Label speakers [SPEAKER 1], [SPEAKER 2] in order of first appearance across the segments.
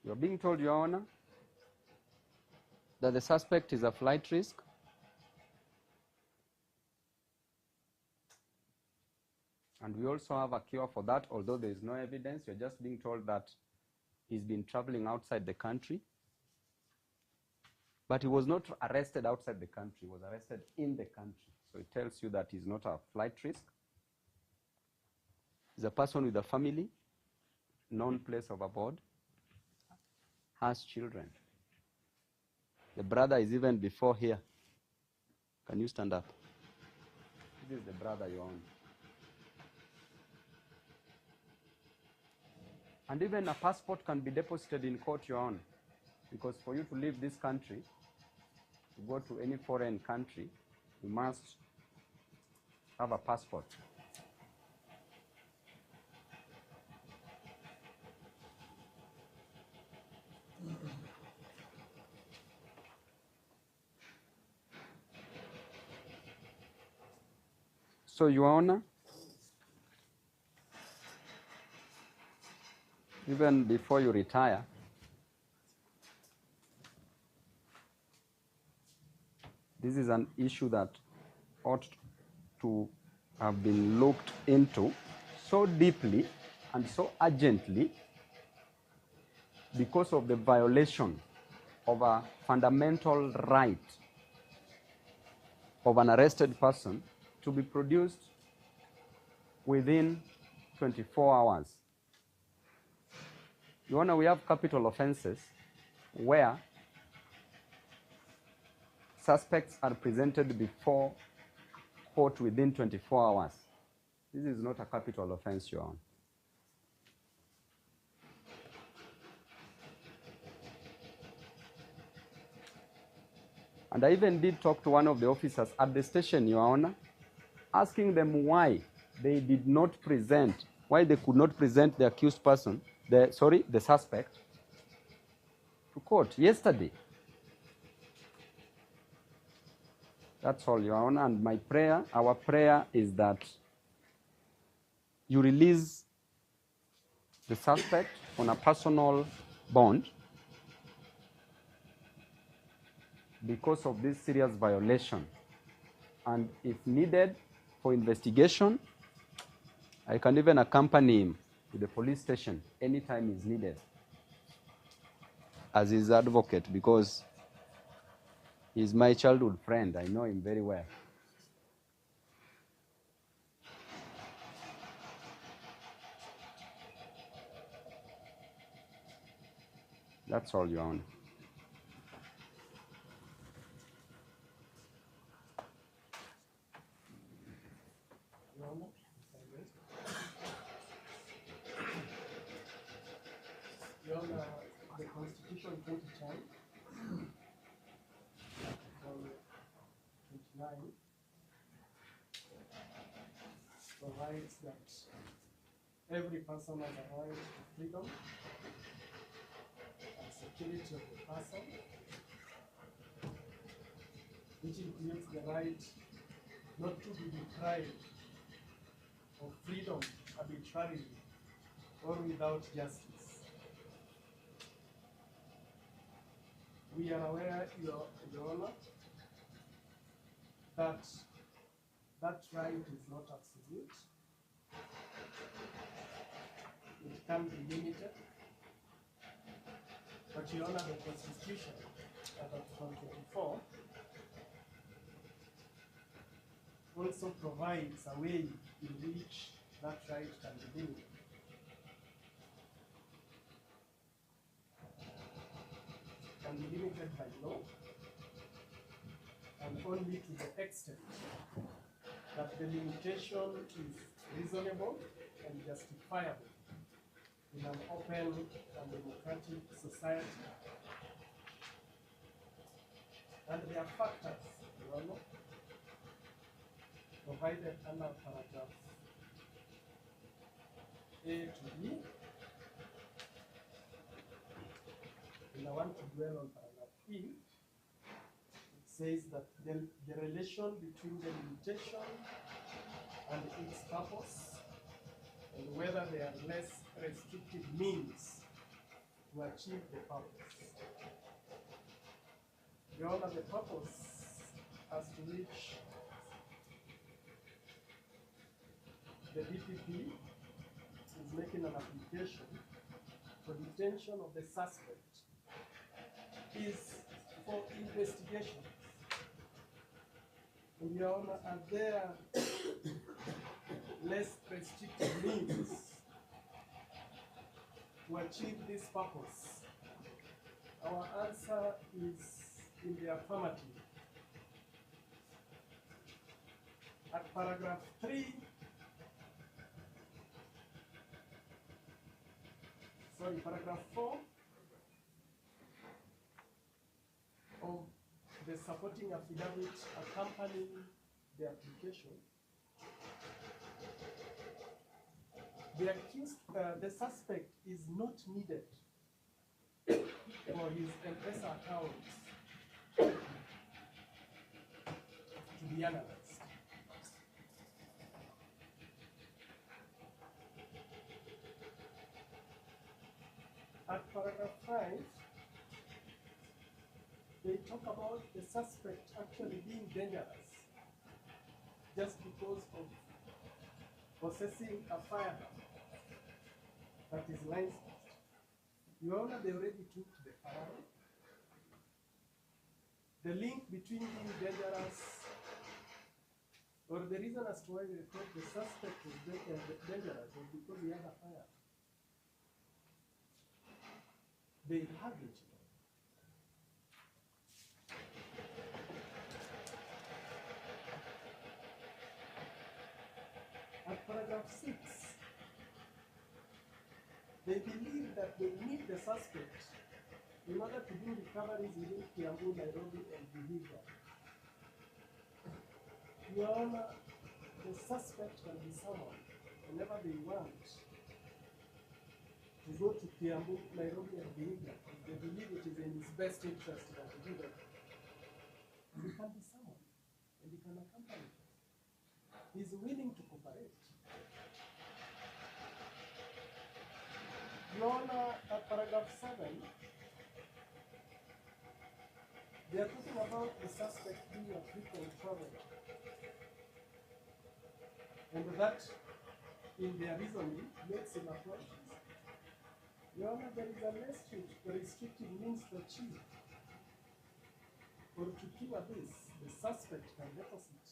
[SPEAKER 1] You're being told, Your Honor, that the suspect is a flight risk. And we also have a cure for that, although there is no evidence. You're just being told that he's been traveling outside the country. But he was not arrested outside the country. He was arrested in the country. So it tells you that he's not a flight risk. He's a person with a family, known place of abode, has children. The brother is even before here. Can you stand up? This is the brother you own. And even a passport can be deposited in court, Your Honor, because for you to leave this country, to go to any foreign country, you must have a passport. So, Your Honor, even before you retire, this is an issue that ought to have been looked into so deeply and so urgently because of the violation of a fundamental right of an arrested person to be produced within 24 hours. Your Honor, we have capital offenses where suspects are presented before court within 24 hours. This is not a capital offense, Your Honor. And I even did talk to one of the officers at the station, Your Honor, asking them why they did not present, why they could not present the accused person, the suspect, to court yesterday. That's all, Your Honor. And my prayer, our prayer is that you release the suspect on a personal bond because of this serious violation. And if needed for investigation, I can even accompany him to the police station anytime is needed as his advocate, because he's my childhood friend. I know him very well. That's all, Your Honor.
[SPEAKER 2] Your Honor, the Constitution 2010, from 29, provides that every person has a right to freedom and security of the person, which includes the right not to be deprived of freedom arbitrarily or without justice. We are aware, Your Honor, that that right is not absolute. It can be limited. But Your Honor, the Constitution, Article 24, also provides a way in which that right can be limited. Can be limited by law, and only to the extent that the limitation is reasonable and justifiable in an open and democratic society. And there are factors, Your Honor, provided under paragraph A to B. And I want to dwell on paragraph E. It says that the relation between the limitation and its purpose, and whether there are less restrictive means to achieve the purpose. Your Honor, the purpose as to which the DPP is making an application for detention of the suspect is for investigation. And Your Honor, are there less restrictive means to achieve this purpose? Our answer is in the affirmative. At paragraph 4 of the supporting affidavit accompanying the application, the suspect is not needed for his M-Pesa account to be analyzed. At paragraph 5, they talk about the suspect actually being dangerous just because of possessing a firearm that is licensed. Your Honor, they already took the firearm. The link between being dangerous, or the reason as to why they thought the suspect was dangerous was because he had a firearm. They have it. At paragraph 6, they believe that they need the suspect in order to do recoveries within Kiambu, Nairobi, and Vihiga. Your Honor, the suspect can be summoned whenever they want to go to Kiambu, Nairobi, and Vihiga. If they believe it is in his best interest to do that, he can be summoned and he can accompany him. He is willing to cooperate. Your Honor, at paragraph 7, they are talking about the suspect being a frequent traveler. And that, in their reasoning, makes him a crisis. Your Honor, there is a less restrictive means to achieve. Or to cure this, the suspect can deposit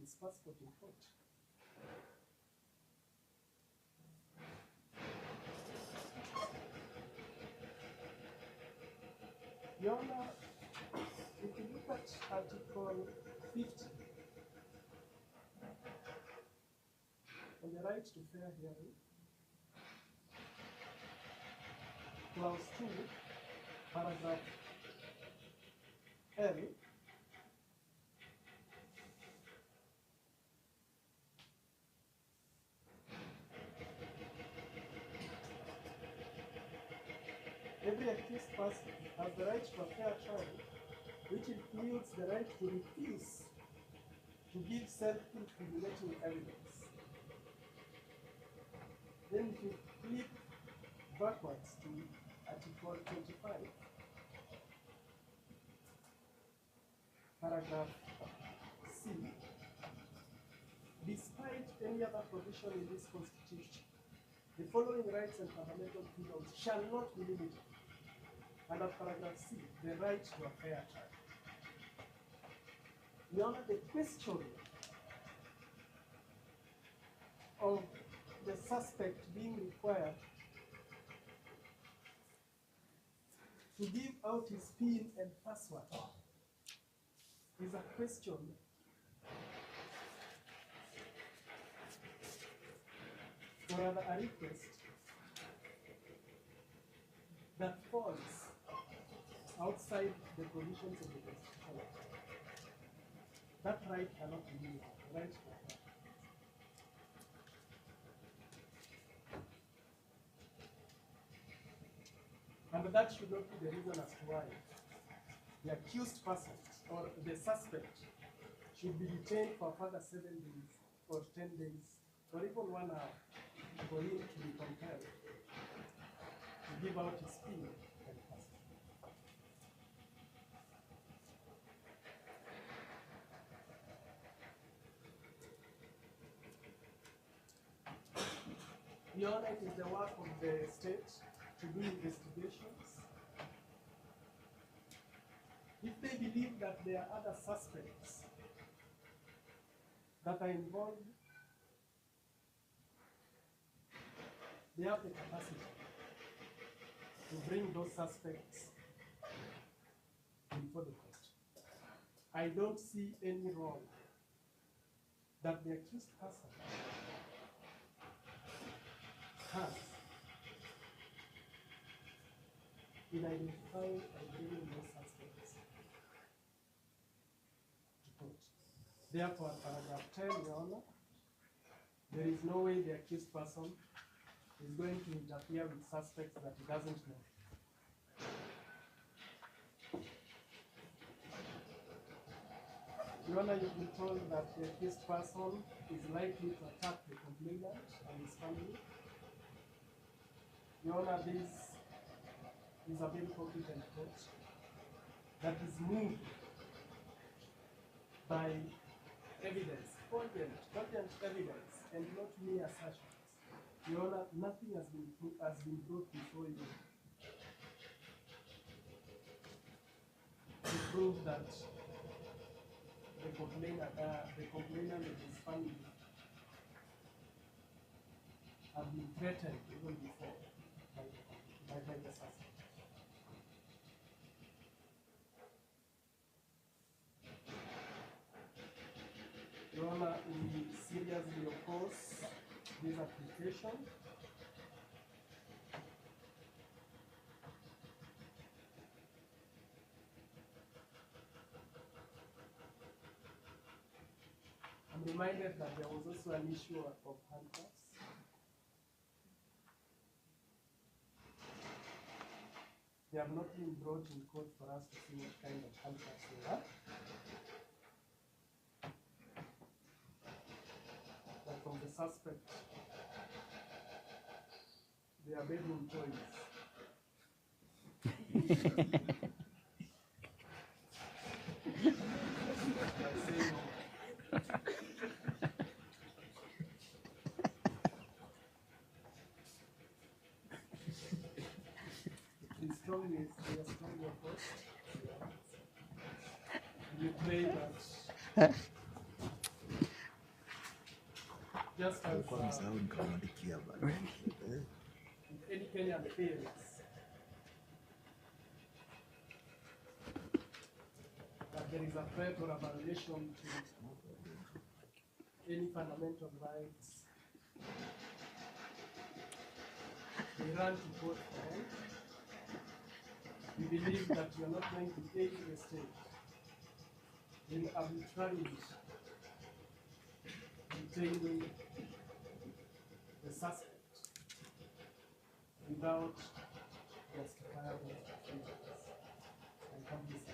[SPEAKER 2] his passport in court. Your Honor, if you look at Article 50, on the right to fair hearing, Clause 2, Paragraph L, every accused person has the right to a fair trial, which includes the right to refuse to give self-incriminating evidence. Then if you flip backwards to Article 25, Paragraph C, despite any other provision in this Constitution, the following rights and fundamental freedoms shall not be limited. And at paragraph C, the right to a fair trial. Your Honor, the question of the suspect being required to give out his PIN and password is a question or rather a request that falls outside the provisions of the Constitution. That right cannot be limited. The right to a fair. And that should not be the reason as to why the accused person or the suspect should be detained for further 7 days or 10 days or even 1 hour for him to be compelled to give out his opinion and pass it. Your Honor, it is the work of the state to do investigations. If they believe that there are other suspects that are involved, they have the capacity to bring those suspects before the court. I don't see any wrong that the accused person has in identifying and bringing those suspects to court. Therefore, paragraph 10, Your Honor, there is no way the accused person is going to interfere with suspects that he doesn't know. Your Honor, you've been told that the accused person is likely to attack the complainant and his family. Your Honor, this is a very competent court that is moved by evidence, cogent evidence, and not mere assertions. Your Honor, nothing has been brought before you to prove that the complainant and his family have been threatened even before by the suspect. Your Honor, we seriously oppose this application. I'm reminded that there was also an issue of handcuffs. They have not been brought in court for us to see what kind of handcuffs they are. But from the suspect, they are bedroom toys. We are strongly opposed. We pray that just as any Kenyan fails, that there is a threat or a violation to any fundamental rights, they run to court for help. We believe that you are not going to aid the state in arbitrarily detaining the suspect without justifiable reasons and complicity.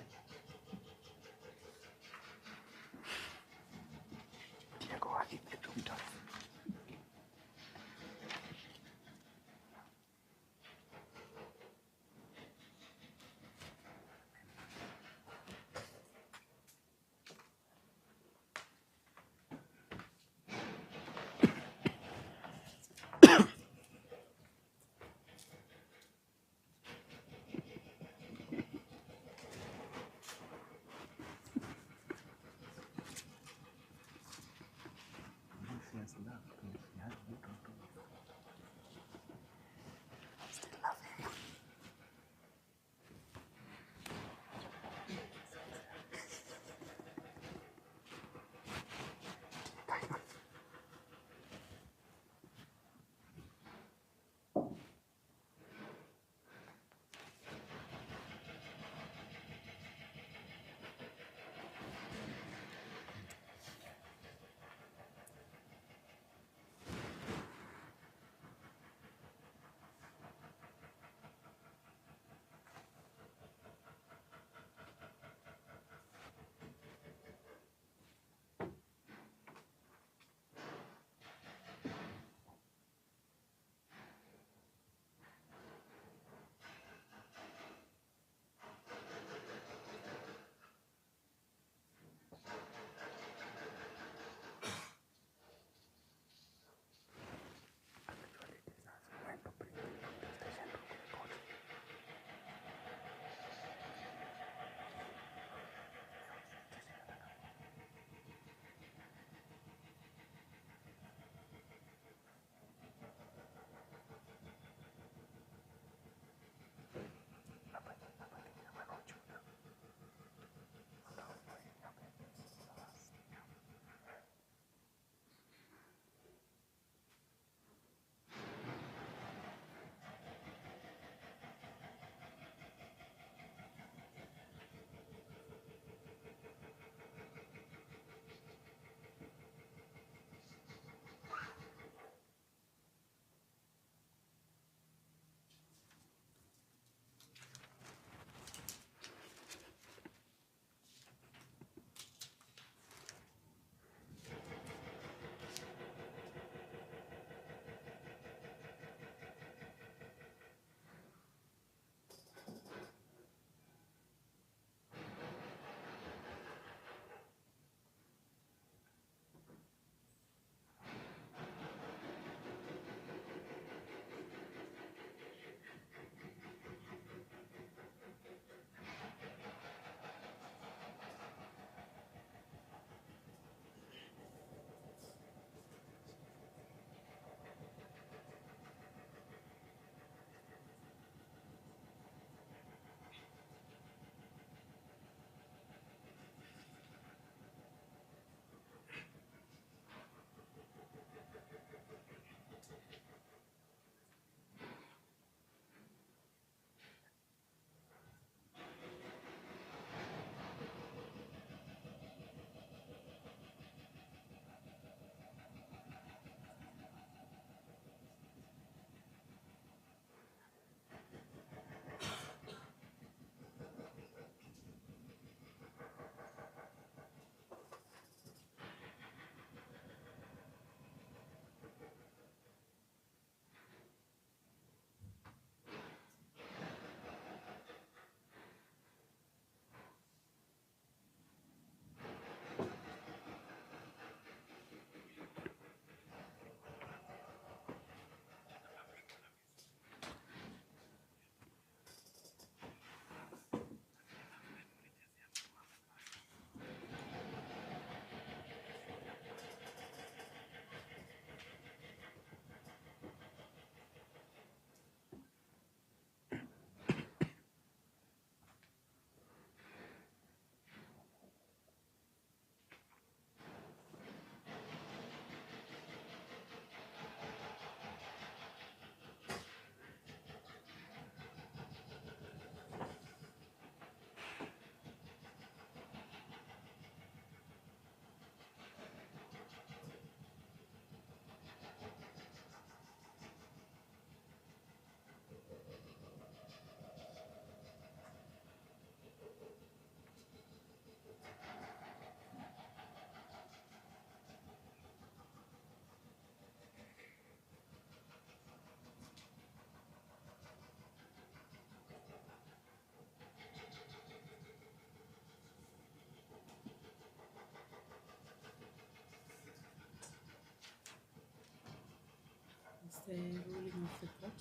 [SPEAKER 3] the ruling of the court.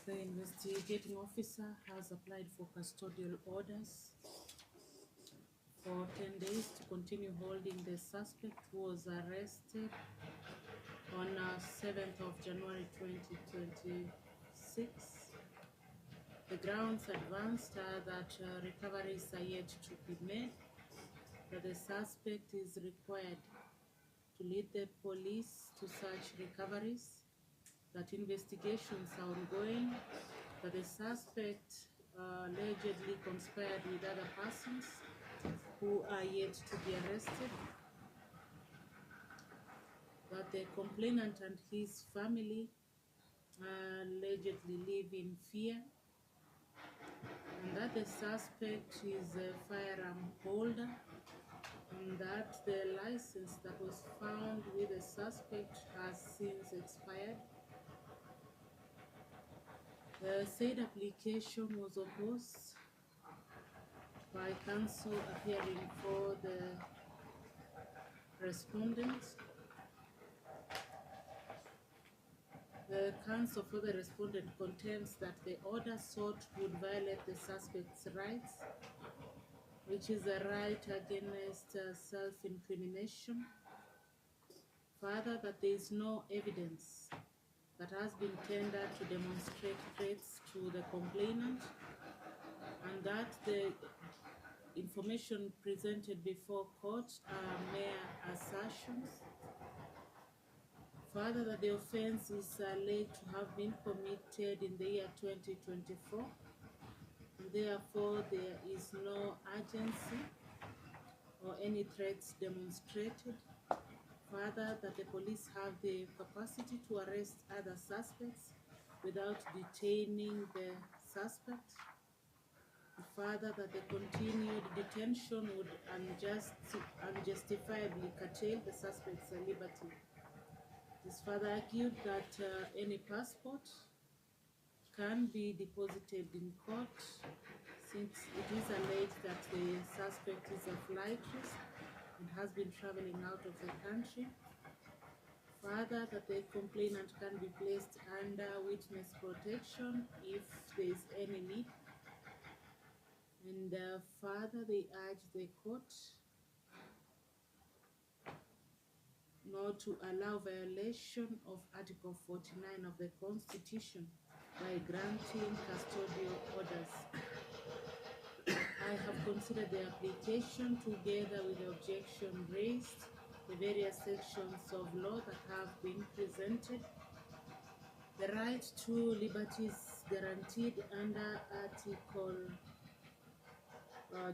[SPEAKER 3] The investigating officer has applied for custodial orders for 10 days to continue holding the suspect who was arrested on 7th of January 2026. The grounds advanced are that recoveries are yet to be made, that the suspect is required to lead the police to such recoveries, that investigations are ongoing, that the suspect allegedly conspired with other persons who are yet to be arrested, that the complainant and his family allegedly live in fear, and that the suspect is a firearm holder, and that the license that was found with the suspect has since expired. The said application was opposed by counsel appearing for the respondent. The counsel for the respondent contends that the order sought would violate the suspect's rights, which is a right against self-incrimination. Further, that there is no evidence that has been tendered to demonstrate threats to the complainant, and that the information presented before court are mere assertions. Further, that the offense is alleged to have been committed in the year 2024, and therefore there is no urgency or any threats demonstrated. Further, that the police have the capacity to arrest other suspects without detaining the suspect. Further, that the continued detention would unjustifiably curtail the suspect's liberty. It is further argued that any passport can be deposited in court, since it is alleged that the suspect is a flight risk and has been traveling out of the country. Further, that the complainant can be placed under witness protection if there is any need. And further, they urge the court not to allow violation of Article 49 of the Constitution by granting custodial orders. I have considered the application together with the objection raised, the various sections of law that have been presented, the right to liberties guaranteed under Article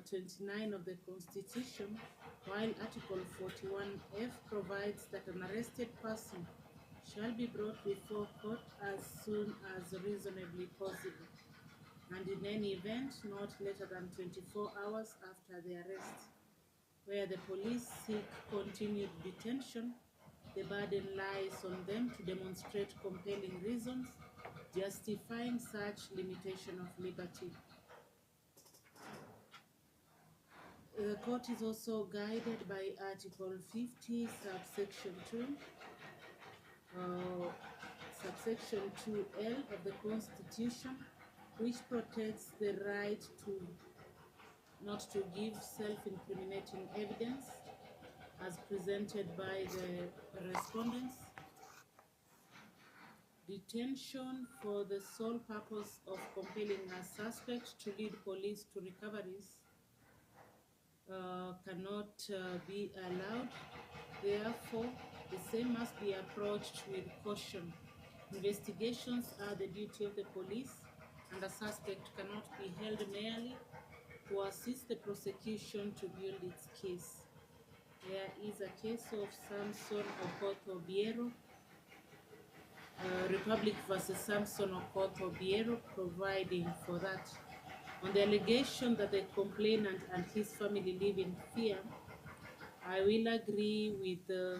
[SPEAKER 3] 29 of the Constitution, while Article 41F provides that an arrested person shall be brought before court as soon as reasonably possible, and in any event not later than 24 hours after the arrest. Where the police seek continued detention, the burden lies on them to demonstrate compelling reasons justifying such limitation of liberty. The court is also guided by Article 50, subsection 2, subsection 2L of the Constitution, which protects the right not to give self-incriminating evidence as presented by the respondents. Detention for the sole purpose of compelling a suspect to lead police to recoveries cannot be allowed. Therefore, the same must be approached with caution. Investigations are the duty of the police, and a suspect cannot be held merely to assist the prosecution to build its case. There is a case of Samson Okoth Obiero, Republic versus Samson Okoth Obiero, providing for that. On the allegation that the complainant and his family live in fear, I will agree with the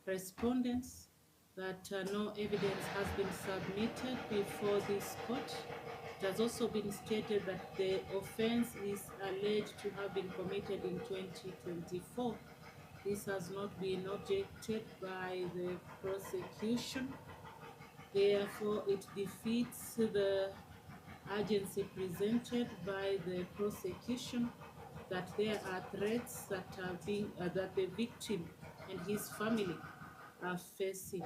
[SPEAKER 3] respondents that no evidence has been submitted before this court. It has also been stated that the offense is alleged to have been committed in 2024, This has not been objected by the prosecution. Therefore, it defeats the urgency presented by the prosecution that there are threats that that the victim and his family are facing.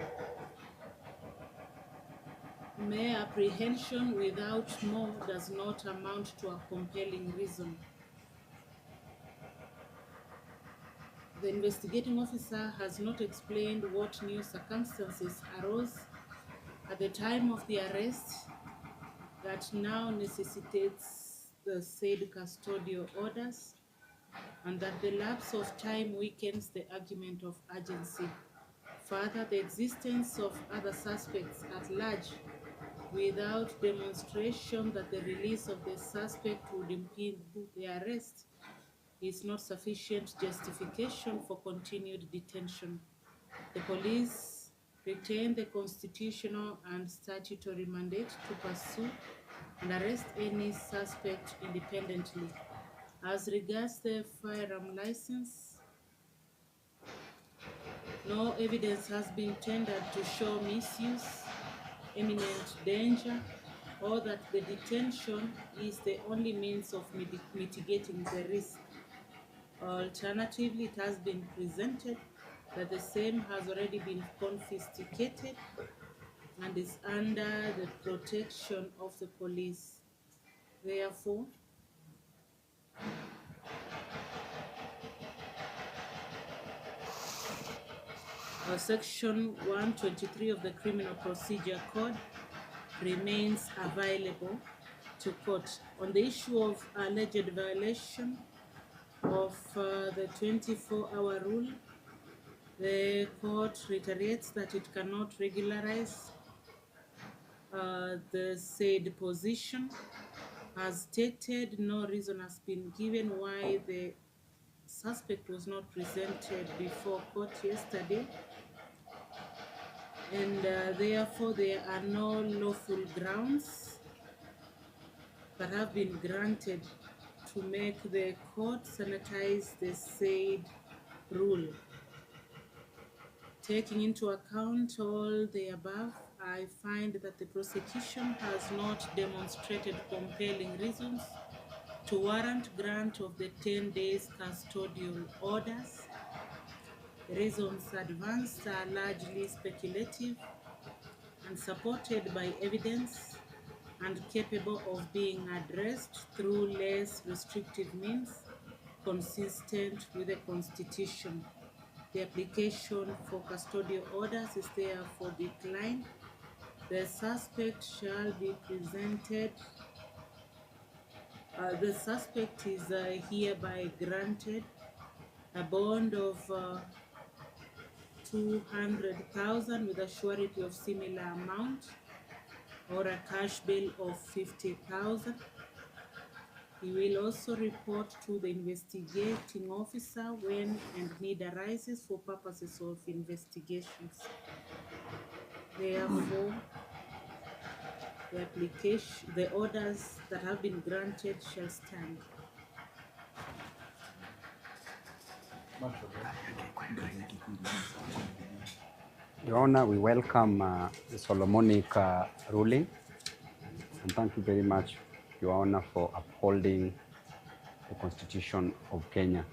[SPEAKER 3] Mere apprehension without more does not amount to a compelling reason. The investigating officer has not explained what new circumstances arose at the time of the arrest that now necessitates the said custodial orders, and that the lapse of time weakens the argument of urgency. Further, the existence of other suspects at large without demonstration that the release of the suspect would impede the arrest is not sufficient justification for continued detention. The police retain the constitutional and statutory mandate to pursue and arrest any suspect independently. As regards the firearm license, no evidence has been tendered to show misuse, imminent danger, or that the detention is the only means of mitigating the risk. Alternatively, it has been presented that the same has already been confiscated and is under the protection of the police. Therefore, Section 123 of the Criminal Procedure Code remains available to court. On the issue of alleged violation of the 24-hour rule, the court reiterates that it cannot regularize the said position. As stated, no reason has been given why the suspect was not presented before court yesterday, and therefore there are no lawful grounds that have been granted to make the court sanitize the said rule. Taking into account all the above, I find that the prosecution has not demonstrated compelling reasons to warrant grant of the 10 days custodial orders. The reasons advanced are largely speculative and supported by evidence and capable of being addressed through less restrictive means consistent with the Constitution. The application for custodial orders is therefore declined. The suspect shall be presented. The suspect is hereby granted a bond of 200,000 with a surety of similar amount, or a cash bail of 50,000. He will also report to the investigating officer when and need arises for purposes of investigations. Therefore, the orders that have been granted shall stand.
[SPEAKER 1] Your Honor, we welcome the Solomonic ruling, and thank you very much, Your Honor, for upholding the Constitution of Kenya.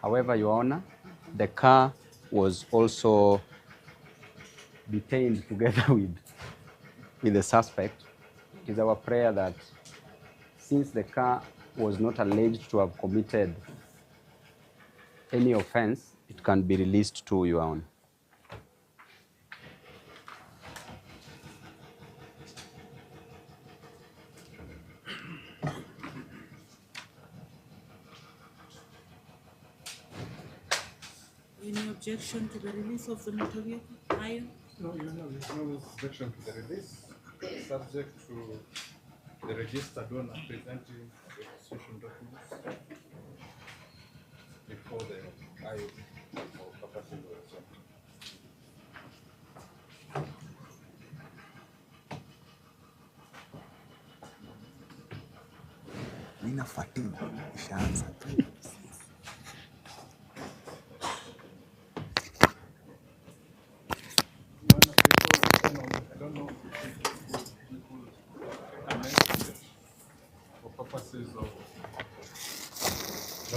[SPEAKER 1] However, Your Honor, the car was also detained together with the suspect. It is our prayer that since the car was not alleged to have committed any offense, it can be released to Your Honor.
[SPEAKER 3] Any objection to the release of the motor vehicle? Iron?
[SPEAKER 4] No, Your Honor, there's no objection to the release, subject to the registered owner presenting the registration documents before the IOB for purposes of the same.
[SPEAKER 5] Nina Fatima ishaanza tu.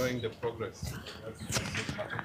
[SPEAKER 4] showing the progress. That's important.